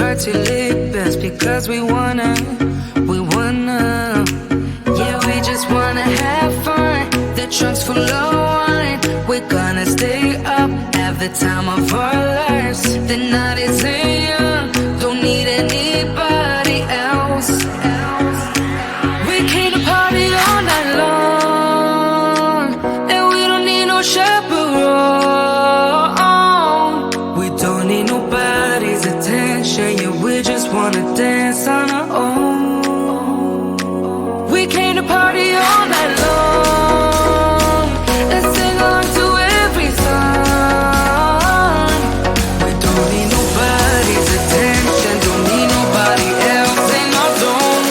party lit best because we wanna. Yeah, we just wanna have fun. The trunk's full of wine. We're gonna stay up, have the time of our lives. The night is young, don't need anybody else. We came to party all night long, and we don't need no chaperone. We don't need nobody's attention, yeah, we just wanna dance on our own. We came to party all night long and sing along to every song. We don't need nobody's attention, don't need nobody else in our zone.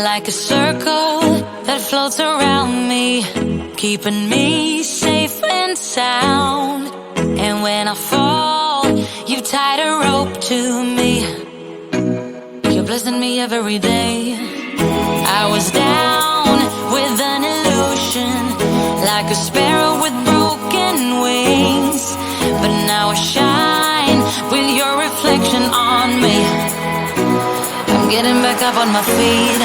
like a circle that floats around me, keeping me safe and sound. And when I fall, you tied a rope to me. You're blessing me every day. I was down with an illusion, like a sparrow with broken wings, but now I shine with your reflection on me. I'm getting back up on my feet.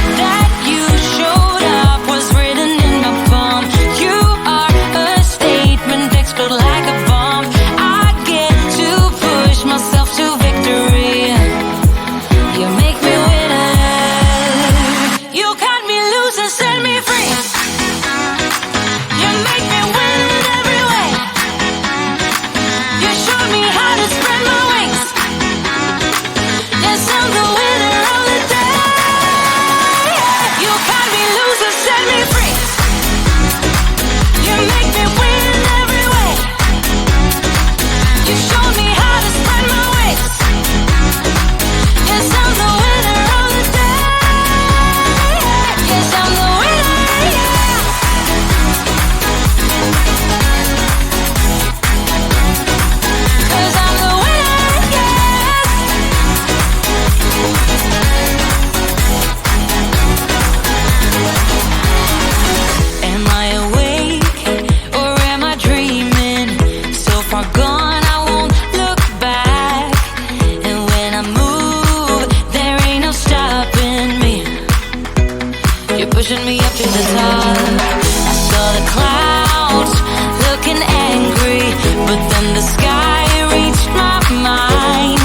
That you showed up was written in my palm. You are a statement, explode like a bomb. I get to push myself to victory. You make me winner. You cut me loose and set me free. You make me win in every way. You showed me how to spread my wings. Yes, I'm the winner of the day. You cut me loose and set me free. You make me win in every way. You showed me how to spread my wings. Yes, I'm the winner of the day. Yes, I'm the winner, yeah. 'Cause I'm the winner, yes. Am I awake or am I dreaming? So far gone, I won't look back. And when I move, there ain't no stopping me. You're pushing me up to the top. I saw the clouds looking angry, but then the sky reached my mind.